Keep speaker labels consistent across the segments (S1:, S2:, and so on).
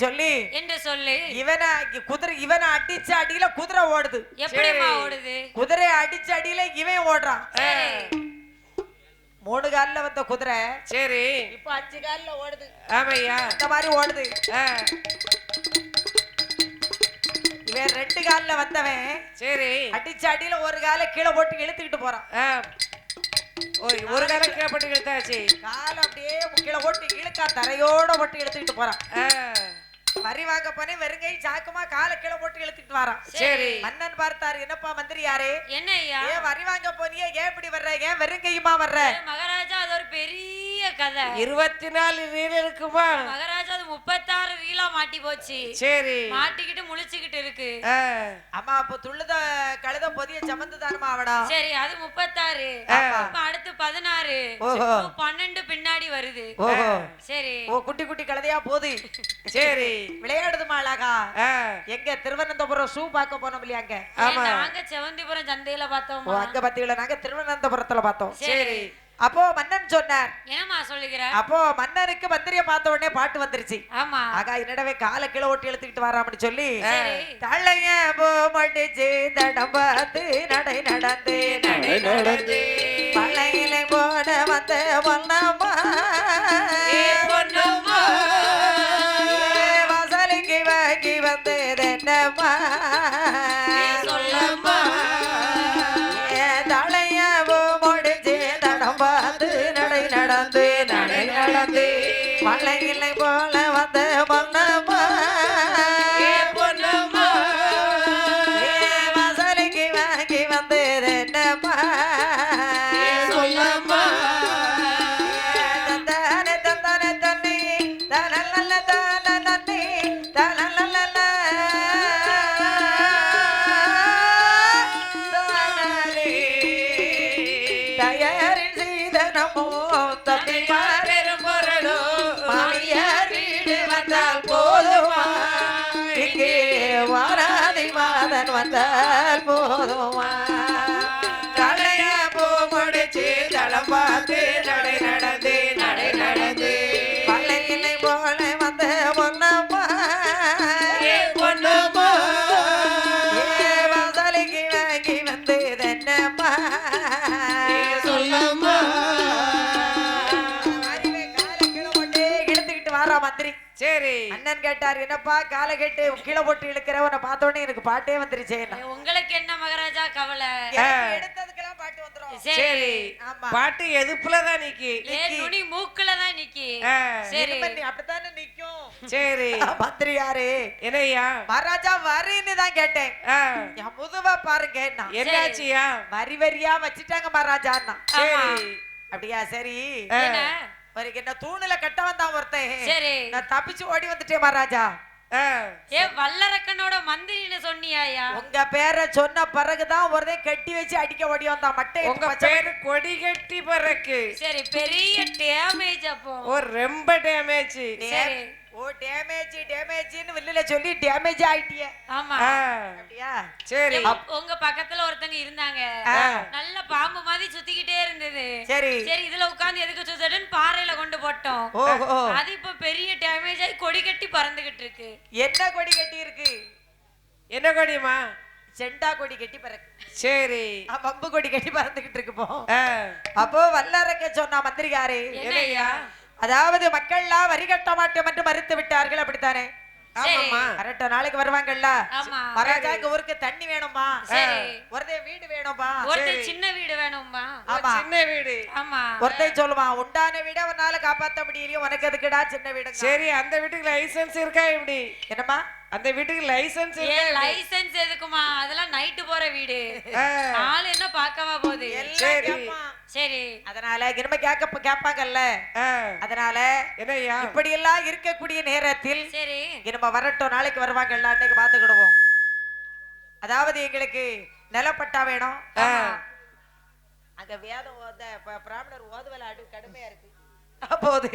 S1: சொல்லி
S2: என்று சொல்லி
S1: இவனை அடிச்ச அடியில குதிரை ஓடுது.
S2: எப்படிமா ஓடுது?
S1: குதிரை அடிச்ச அடியில இவன் ஓடுறான். 3 கால்ல வந்த குதிரை
S3: சரி
S1: இப்ப 5 கால்ல ஓடுது.
S3: ஆமையா
S1: இந்த மாதிரி ஓடுது. இவன் 2 கால்ல வந்தவன்
S3: சரி
S1: அடிச்ச அடியில ஒரு காலை கீழே போட்டு இழுத்துக்கிட்டு போறான்.
S3: ஒரு காலை கீழே போட்டு இழுத்தாச்சு.
S1: காலை அப்படியே கீழே போட்டு இழுக்கா தரையோட போட்டு இழுத்துக்கிட்டு போறான். வரி வாங்க போனே வெறுங்கை சாக்குமா காலை கீழே போட்டு இழுத்துட்டு வரான்.
S3: சரி
S1: மன்னன் பார்த்தாரு, என்னப்பா மந்திரி யாரே,
S2: என்ன ஐயா
S1: ஏன் வரி வாங்க போனியே, ஏன் இப்படி வர்ற, ஏன் வெறுங்கையுமா வர்ற?
S2: மகாராஜா அது ஒரு பெரிய கதை.
S3: 24 ரீல் இருக்குமா
S2: மகாராஜா அது 36 ரீலா மாட்டி போச்சு.
S3: சரி
S2: மாட்டிக்கிட்டு முழிச்சுக்கிட்டு இருக்கு.
S1: அம்மா அப்ப துள்ளுத கழுத பொதிய சமந்து தானமா அவடா.
S2: சரி அது 36. இப்ப அடுத்து 16. 12 பின்னாடி வருது. சரி
S1: ஓ குட்டி குட்டி கழுதையா போகுது.
S3: சரி
S1: விளையாடுதுமா அழகா. எங்க திருவனந்தபுரம் ஷூ பார்க்க போனோம் இல்லையா? அங்க
S2: நாங்க செவந்திபுரம் சந்தையில பார்த்தோம்.
S1: அங்க பாத்தீங்களா, நாங்க திருவனந்தபுரத்துல பார்த்தோம்.
S2: சரி
S1: அப்போ மன்னன் சொன்னார்,
S2: என்னமா சொல்லுகிற?
S1: அப்போ மன்னருக்கு மந்திரிய பார்த்த உடனே பாட்டு வந்துருச்சு.
S2: ஆமா
S1: ஆகா என்னடவே காலை கீழே ஓட்டி எழுத்துக்கிட்டு வராமனு சொல்லி தள்ளைய போ மடிச்சு தடம் பார்த்து நடை நடந்து நடை நடந்து பழையில போட வந்த பொன்னம்மா பொன்னம்மா வாசலுக்கு வாங்கி வந்தது என்னம்மா சொல்லம்மா தளைய போ மடிச்சு தடம் பார்த்து நடை நடந்து நடை நடந்து பழையில போல வந்த பொன்னம்மா பொன்னம்மா வாசலுக்கு வாங்கி வந்தது என்னம்மா சொல்லம்மா தந்தானே தந்தானே தண்ணி தனல்ல தான நன்னி தனல்ல தயாரில் செய்த நமோ தம்பி பெரும் பொருளோ மாமியார் வீடு வந்தால் போதுமா, இங்கே வாராதி மாதன் வந்தால் போதுமா, தலைய பூ முடிச்சு தளம் பார்த்து நடை நடந்து நடை நடந்து பள்ளையிலை போல வந்த பொன்னம்மா பொன்னம்மா வாசலுக்கு வாங்கி வந்து என்னம்மா சொல்லம்மா. இழுத்துக்கிட்டு வாரா மந்திரி. சரி அண்ணன் கேட்டார், என்னப்பா காலை கேட்டு கீழே போட்டு இழுக்கிற, உன்னை பார்த்த உடனே எனக்கு பாட்டே வந்துருச்சு.
S2: உங்களுக்கு என்ன மகாராஜா கவலை?
S1: எடுத்ததுக்கெல்லாம் பாட்டு வந்துரும்.
S3: சரி பாட்டு எதுப்புலதான் நிக்கி,
S2: நுனி மூக்குல தான் நிக்கி. சரி
S1: அப்படித்தானே நிக்கும்.
S3: சரி
S1: மந்திரி யாரு?
S3: என்னையா
S1: மகாராஜா வரின்னு தான் கேட்டேன். என் முதுவா பாருங்க
S3: என்னாச்சியா?
S1: வரி வரியா வச்சுட்டாங்க மகாராஜா.
S3: சரி
S1: அப்படியா? சரி வரைக்கும் என்ன தூணுல கட்ட வந்தான் ஒருத்தன்.
S2: சரி
S1: நான் தப்பிச்சு ஓடி வந்துட்டேன் மகாராஜா.
S2: ஏ வல்லரக்கனோட மந்திரின்னு சொன்னியாயா?
S1: உங்க பேரை சொன்ன பிறகுதான் ஒருத்தன் கட்டி வச்சு அடிக்க ஓடி வந்தான். மட்டை
S3: உங்க பேரு கொடி கட்டி பறக்கு.
S2: சரி பெரிய டேமேஜ். அப்போ
S3: ரொம்ப டேமேஜ்.
S1: சரி ஓ டேமேஜ்னு வெளியில சொல்லி டேமேஜ் ஆயிட்டியே.
S2: ஆமா
S1: அப்படியா?
S3: சரி
S2: உங்க பக்கத்துல ஒருத்தங்க இருந்தாங்க, நல்ல பாம்பு மாதிரி சுத்திக்கிட்டே இருந்தது.
S1: சரி
S2: சரி இதுல உட்கார்ந்து எதுக்கு சுத்தடுன்னு பாறையில கொண்டு போட்டோம். அது இப்ப பெரிய டேமேஜ் ஆகி கொடி கட்டி பறந்துகிட்டு இருக்கு.
S1: என்ன கொடி கட்டி இருக்கு?
S3: என்ன கொடிமா?
S1: செண்டா கொடி கட்டி பறக்கு.
S3: சரி
S1: பம்பு கொடி கட்டி பறந்துகிட்டு இருக்கு. அப்போ வல்லரக்க சொன்னா மந்திரிகாரே, அதாவது மக்கள்லாம் வரி கட்ட மாட்டோம் என்று மறுத்து விட்டார்கள், அப்படித்தானே? கரெக்டா நாளைக்கு வருவாங்கல்ல. மகாராஜா இங்க ஊருக்கு தண்ணி வேணுமா, ஒருத்தே வீடு வேணுமா,
S2: ஒருத்தே சின்ன வீடு வேணுமா.
S3: சின்ன வீடு.
S2: ஆமா
S1: ஒருத்தே சொல்லுமா, உண்டான வீட உன்னால காப்பாத்த முடியலையே, உனக்கு எதுக்குடா சின்ன வீடு?
S3: சரி அந்த வீட்டுக்கு லைசன்ஸ் இருக்கா? எப்படி?
S1: என்னமா
S3: அந்த வீட்டுக்கு லைசன்ஸ்?
S2: லைசன்ஸ் எதுக்குமா? அதெல்லாம் நைட்டு போற வீடு, ஆளு என்ன பார்க்கவா போகுது. சரி
S1: அதனால இனிமே கேட்பாங்கல்ல. அதனால
S3: என்னையா
S1: இப்படி எல்லாம் இருக்கக்கூடிய நேரத்தில்
S2: சரி
S1: இனிமே வரட்டும், நாளைக்கு வருவாங்கல்ல, அன்னைக்கு பாத்துக்கிடுவோம். அதாவது எங்களுக்கு நிலப்பட்டா வேணும். அங்க வேதம் பிராமணர் ஓதுவல கடுமையா இருக்கு. அப்போது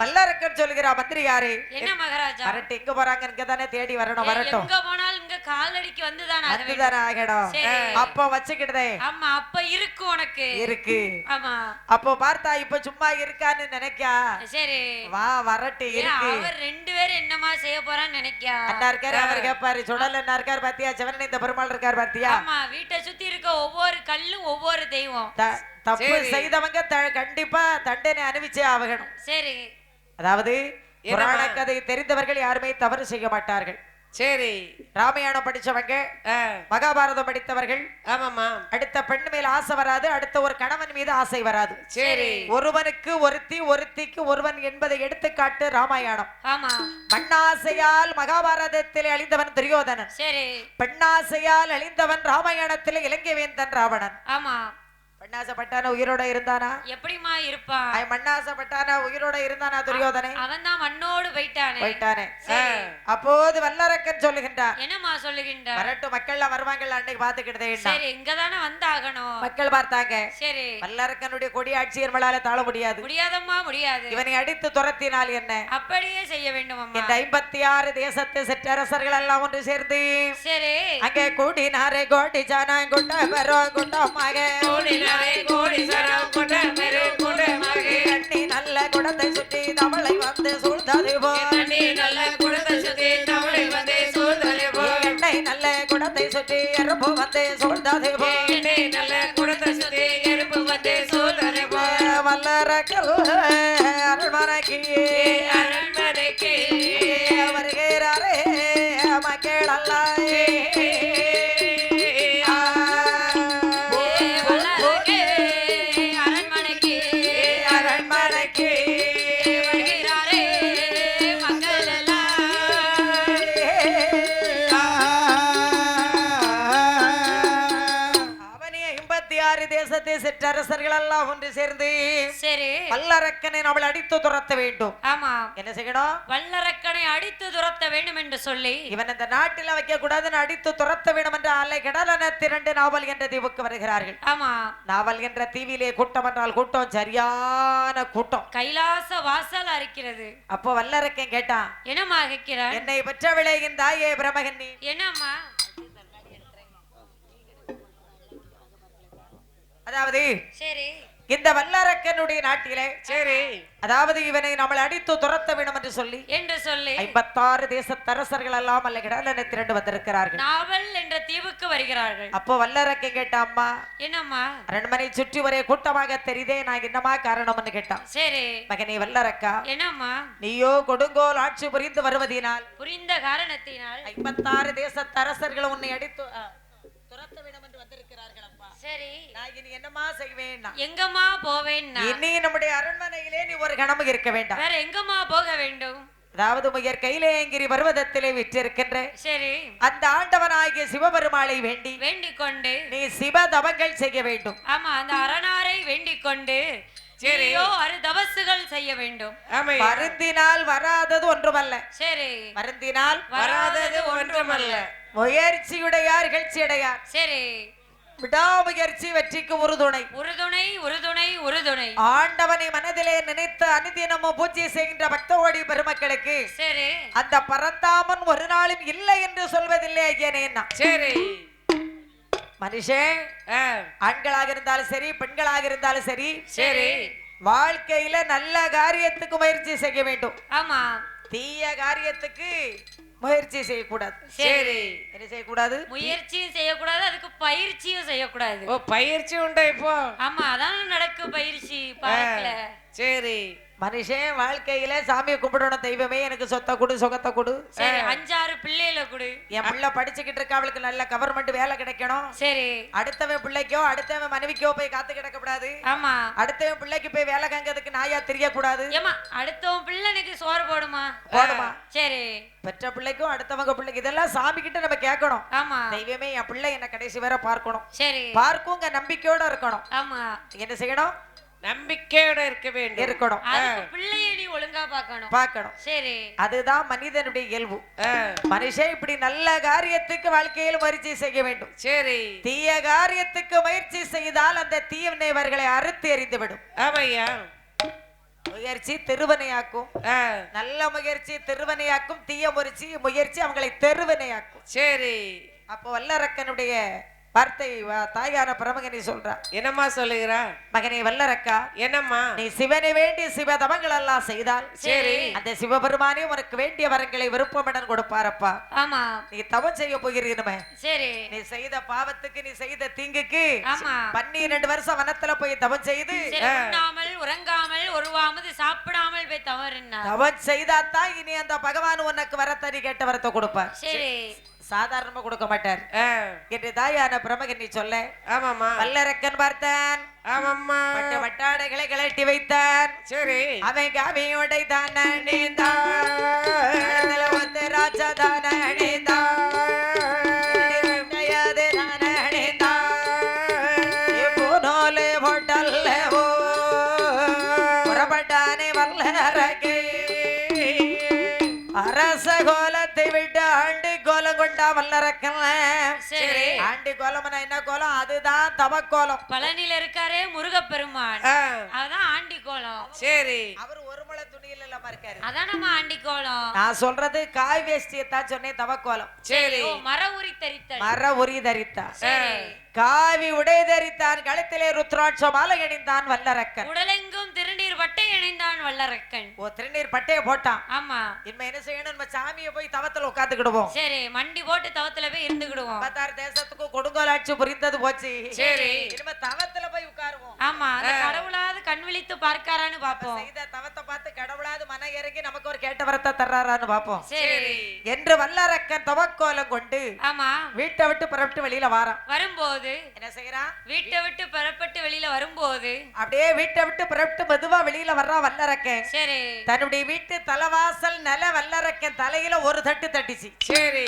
S1: வல்லரக்கன் சொல்லுகிறா மந்திரியாரே
S2: என்ன மகாராஜா
S1: வரட்டு எங்க போறாங்க இங்க தானே தேடி வரணும் வரட்டும்
S2: எங்க போனாலும் இங்க காலடிக்கு வந்துதான் ஆக வேண்டும்.
S1: அதுதானே ஆகணும்
S2: சரி.
S1: அப்ப வச்சுக்கிட்டதே
S2: ஆமா அப்ப இருக்கு உனக்கு
S1: இருக்கு
S2: ஆமா
S1: அப்போ பார்த்தா இப்ப சும்மா இருக்கான்னு நினைக்கா
S2: சரி
S1: வா வரட்டு
S2: ஏன்
S1: இருக்கு
S2: அவர் ரெண்டு பேரும் என்னமா செய்ய போறான்னு நினைக்கா
S1: அண்ணா இருக்காரு அவர் கேட்பாரு சுடல் என்ன இருக்காரு பாத்தியா சிவன் இந்த பெருமாள் இருக்காரு பாத்தியா
S2: ஆமா வீட்டை சுத்தி இருக்க ஒவ்வொரு கல்லும் ஒவ்வொரு தெய்வம்
S1: தப்பு
S3: சரி.
S1: செய்தவங்க கண்டிப்பா தண்டனை அனுபவிச்சே ஆகணும்
S2: சரி
S1: அதாவது
S3: என்னம்மா?
S1: புராண கதை தெரிந்தவர்கள் யாருமே தவறு செய்ய மாட்டார்கள்
S3: சரி
S1: ராமாயணம் படிச்சவங்க மகாபாரதம் படித்தவர்கள்
S3: ஆமாமா
S1: அடுத்த பெண் மேல் ஆசை வராது அடுத்த ஒரு கணவன் மீது ஆசை வராது
S3: சரி
S1: ஒருவனுக்கு ஒருத்தி ஒருத்திக்கு ஒருவன் என்பதை எடுத்துக்காட்டு ராமாயணம்
S2: ஆமா
S1: மண்ணாசையால் மகாபாரதத்தில் அழிந்தவன் துரியோதனன்
S2: சரி
S1: பெண்ணாசையால் அழிந்தவன் ராமாயணத்தில் இலங்கை வேந்தன் ராவணன்
S2: ஆமா
S1: மண்ணாசைப்பட்டான உயிரோட இருந்தானா
S2: எப்படிமா இருப்பான்
S1: மண்ணாசைப்பட்டான உயிரோட இருந்தானா துரியோதனை
S2: அவன் தான் மண்ணோடு போயிட்டானே
S1: போயிட்டானே
S2: சரி.
S1: அப்போது வல்லரக்கன் சொல்லுகின்றார்
S2: என்னம்மா சொல்லுகின்ற
S1: வரட்டும் மக்கள்லாம் வருவாங்கல்ல அன்னைக்கு பாத்துக்கிட்டதே
S2: சரி இங்கதானே வந்தாகணும்
S1: மக்கள் பார்த்தாங்க
S2: சரி
S1: வல்லரக்கனுடைய கொடி ஆட்சி நம்மளால தாழ முடியாது
S2: முடியாதம்மா முடியாது
S1: இவனை அடித்து துரத்தினால் என்ன
S2: அப்படியே செய்ய வேண்டும் அம்மா
S1: இந்த 56 தேசத்து சிற்றரசர்கள் எல்லாம் ஒன்று சேர்ந்து
S2: சரி
S1: அங்கே கூடினாரே கோடி ஜானாய் குட்ட பெரோ குட்டமாக கண்ணி நல்ல குடத்தை சுற்றி தமிழை வந்து சூழ்ந்தது போ எண்ணெய் நல்ல குடத்தை சுற்றி எறும்பு வந்து சூழ்ந்தது போ வல்லரக்கல் அரண்மனைக்கு வருகிறாரே மக்கள் அல்லாயே அரண்மனைக்கு அவனே 56 தேசத்தை சிற்றரசர்கள் எல்லாம் ஒன்று சேர்ந்து
S2: சரி
S1: வல்லரக்கனை நம்மளை அடித்து துரத்த வேண்டும்
S2: ஆமா
S1: என்ன செய்யணும்
S2: வல்லரக்கனை அடித்து துரத்த வேண்டும் என்று சொல்லி
S1: இவன் இந்த நாட்டில் வைக்க கூடாதுன்னு அடித்து துரத்த வேண்டும் என்ற அலை கடலன திரண்டு நாவல் என்ற தீவுக்கு வருகிறார்கள்
S2: ஆமா
S1: நாவல் என்ற தீவிலே கூட்டம் என்றால் கூட்டம் சரியான கூட்டம்
S2: கைலாச வாசல் இருக்கிறது
S1: அப்போ வல்லரக்கன் கேட்டான்
S2: என்னம்மா கேட்கிறார்
S1: என்னை பெற்றவளே என் தாயே பிரமகன்னி
S2: என்னம்மா
S1: அதாவது
S2: சரி
S1: இந்த வல்லரக்கனுடைய நாட்டிலே
S3: சரி
S1: அதாவது இவனை நம்மளை அடித்து துரத்த வேண்டும் என்று சொல்லி
S2: என்று சொல்லி
S1: 56 தேசத்தரசர்கள் எல்லாம் அல்ல கடலனை திரண்டு வந்திருக்கிறார்கள்
S2: நாவல் என்ற தீவுக்கு வருகிறார்கள்
S1: அப்போ வல்லரக்கன் கேட்டா அம்மா
S2: என்னம்மா
S1: அரண்மனை சுற்றி ஒரே கூட்டமாக தெரியுதே நான் என்னமா காரணம்னு கேட்டான்
S2: சரி
S1: மகனே வல்லரக்கா
S2: என்னம்மா
S1: நீயோ கொடுங்கோல் ஆட்சி புரிந்து வருவதினால்
S2: புரிந்த காரணத்தினால்
S1: 56 தேசத்தரசர்கள் உன்னை அடித்து துரத்த வேண்டும் என்று வந்திருக்கிறார்கள் அம்மா
S2: சரி
S1: நான் இனி என்னமா செய்வேன்
S2: எங்கம்மா போவேன்னா
S1: இனி நம்முடைய அரண்மனையிலே நீ ஒரு கணமும் இருக்க வேண்டாம்
S2: வேற எங்கம்மா போக வேண்டும்
S1: அதாவது முயற் கைலேங்கிரி பர்வதத்திலே விற்றிருக்கின்ற
S2: சரி
S1: அந்த ஆண்டவனாகிய சிவபெருமாளை வேண்டி
S2: வேண்டிக் கொண்டு
S1: நீ சிவ தவங்கள் செய்ய வேண்டும்
S2: ஆமா அந்த அரணாரை வேண்டிக் கொண்டு சரியோ அரு தபசுகள் செய்ய வேண்டும்
S1: வருந்தினால் வராதது ஒன்றுமல்ல
S2: சரி
S1: வருந்தினால்
S3: வராதது ஒன்றுமல்ல
S1: முயற்சியுடையார் இகழ்ச்சியுடையார்
S2: சரி
S1: விடாமுயற்சி வெற்றிக்கு உறுதுணை
S2: உறுதுணை உறுதுணை உறுதுணை
S1: ஆண்டவனை மனதிலே நினைத்து அனுதினமும் பூஜை செய்கின்ற பக்தோடி பெருமக்களுக்கு
S2: சரி
S1: அந்த பரந்தாமன் ஒரு நாளும் இல்லை என்று சொல்வதில்லை ஐயனேன்னா
S3: சரி
S1: மனுஷன் ஆண்களாக இருந்தாலும் சரி பெண்களாக இருந்தாலும் சரி
S2: சரி
S1: வாழ்க்கையில நல்ல காரியத்துக்கு முயற்சி செய்ய வேண்டும்
S2: ஆமா
S1: தீய காரியத்துக்கு முயற்சி செய்யக்கூடாது
S2: சரி
S1: என்ன செய்யக்கூடாது
S2: முயற்சியும் செய்யக்கூடாது அதுக்கு பயிற்சியும் செய்யக்கூடாது
S3: ஓ பயிற்சி உண்டா இப்போ
S2: ஆமா அதான் நடக்கும் பயிற்சி பார்க்கல
S3: சரி
S1: மனுஷன் வாழ்க்கையில சாமியை கும்பிடணும் தெய்வமே எனக்கு சொத்தை கொடு சுகத்தை கொடு
S2: சரி 5-6 பிள்ளைகளை கொடு
S1: என் பிள்ளை படிச்சுக்கிட்டு இருக்கா அவளுக்கு நல்ல கவர்மெண்ட் வேலை கிடைக்கணும்
S2: சரி
S1: அடுத்தவன் பிள்ளைக்கோ அடுத்தவன் மனைவிக்கோ போய் காத்து கிடக்க கூடாது
S2: ஆமா
S1: அடுத்தவன் பிள்ளைக்கு போய் வேலை கங்கிறதுக்கு நாயா தெரியக்கூடாது
S2: ஏமா அடுத்தவன் பிள்ளைனுக்கு சோறு போடுமா
S1: போடுமா
S2: சரி
S1: பெற்ற பிள்ளைக்கும் அடுத்தவங்க பிள்ளைக்கு இதெல்லாம் சாமி கிட்ட நம்ம கேட்கணும்
S2: ஆமா
S1: தெய்வமே என் பிள்ளை என்ன கடைசி வரை பார்க்கணும்
S2: சரி
S1: பார்க்குங்க நம்பிக்கையோட இருக்கணும்
S2: ஆமா
S1: என்ன செய்யணும்
S3: நம்பிக்கையோட இருக்க வேண்டும்
S1: இருக்கணும்
S2: அதுக்கு பிள்ளைய நீ ஒழுங்கா பார்க்கணும்
S1: பார்க்கணும்
S2: சரி
S1: அதுதான் மனிதனுடைய இயல்பு மனுஷன் இப்படி நல்ல காரியத்துக்கு வாழ்க்கையில் முயற்சி செய்ய வேண்டும்
S3: சரி
S1: தீய காரியத்துக்கு முயற்சி செய்தால் அந்த தீவினைவர்களை அறுத்து எறிந்து விடும்
S3: ஆமையா
S1: முயற்சி திருவினையாக்கும். நல்ல முயற்சி திருவினையாக்கும், தீய முயற்சி அவங்களை தெருவினையாக்கும்.
S3: சரி.
S1: அப்போ வல்லரக்கனுடைய வார்த்தை தாயான பிரமகனை சொல்றா.
S3: என்னம்மா சொல்லுகிறா?
S1: மகனே வல்லரக்கா,
S3: என்னம்மா?
S1: நீ சிவனை வேண்டி சிவ தவங்கள் எல்லாம் செய்தால்
S3: சரி,
S1: அந்த சிவபெருமானே உனக்கு வேண்டிய வரங்களை விருப்பமுடன் கொடுப்பாரப்பா.
S2: ஆமா.
S1: நீ தவம் செய்ய போகிறீனுமே,
S2: சரி.
S1: நீ செய்த பாவத்துக்கு, நீ செய்த தீங்குக்கு
S2: ஆமா.
S1: 12 வருஷம் வனத்துல போய் தவம் செய்து
S2: உண்ணாமல் உறங்காமல் ஒருவாமது சாப்பிடாமல் போய் தவறுன்னா
S1: தவம் செய்தாத்தான் இனி அந்த பகவான் உனக்கு வரத்தறி கேட்ட வரத்தை கொடுப்பார்.
S2: சரி.
S1: சாதாரணமா கொடுக்க மாட்டார் என்று தாயான பிரமகன் சொல்ல.
S3: ஆமாம்மா.
S1: வல்லரக்கன் பார்த்தான்.
S3: ஆமாம்மா.
S1: பட்டு வட்டாடைகளை கலட்டி வைத்தான்.
S3: சரி.
S1: அவங்க அவையோடை தான் அணிந்தான், ராஜதான அணிந்தான், போனோலே ஹோட்டல்லவோ புறப்பட்டானே வல்லரக்கே. அரச கோலத்தை விட்டு ஆண்டி கோலம் கொண்டா வல்லரக்கன்.
S2: சரி.
S1: ஆண்டி கோலம்னா என்ன கோலம்? அதுதான் தவக்கோலம்.
S2: பழனியில இருக்காரே முருகப்பெருமான், அதான் ஆண்டி கோலம்.
S3: சரி.
S1: அவர் ஒரு முளை துணியில இல்லாம இருக்காரு.
S2: அதான் நம்ம ஆண்டி கோலம்.
S1: நான் சொல்றது காய் வேஷ்டியத்தான் சொன்னேன், தவக்கோலம்.
S3: சரி.
S2: மர உரி தரித்தல்.
S1: மர உரி தரித்தான்,
S2: சரி.
S1: காவி உடை தரித்தான், கழுத்திலே ருத்ராட்ச மாலை அணிந்தான் வல்லரக்கன்.
S2: உடலெங்கும் திருநீர் வட்டை இணைந்தான் வல்லரக்கன்.
S1: ஓ, திருநீர் பட்டைய போட்டான்.
S2: ஆமா.
S1: இனிமே என்ன செய்யணும்? நம்ம சாமியை போய் தவத்துல உட்காந்துக்கிடுவோம்.
S2: சரி, மண்டி போட்டு தவத்துல போய் இருந்துக்கிடுவோம்.
S1: 56 தேசத்துக்கு கொடுங்கோலாட்சி புரிந்தது போச்சு.
S3: சரி.
S1: இனிமே தவத்துல போய் உட்காருவோம்.
S2: ஆமா. அந்த கடவுளாவது கண் விழித்து பார்க்காரான்னு பாப்போம்.
S1: செய்த தவத்தை பார்த்து கடவுளாவது மன இறங்கி நமக்கு ஒரு கேட்ட வரத்தை தர்றாரான்னு பாப்போம்.
S2: சரி.
S1: என்று வல்லரக்கன் தவக்கோலம் கொண்டு
S2: ஆமா
S1: வீட்டை விட்டு புறப்பட்டு வெளியில வாரான்.
S2: வரும்போது
S1: என்ன செய்யறான்?
S2: வீட்டை விட்டு புறப்பட்டு வெளியில வரும்போது
S1: அப்படியே வீட்டை விட்டு புறப்பட்டு மெதுவா வெளியில வர்றான் வல்லரக்கன்.
S2: சரி.
S1: தன்னுடைய வீட்டு தலைவாசல் நில வல்லரக்கன் தலையில ஒரு தட்டு தட்டிச்சு.
S3: சரி.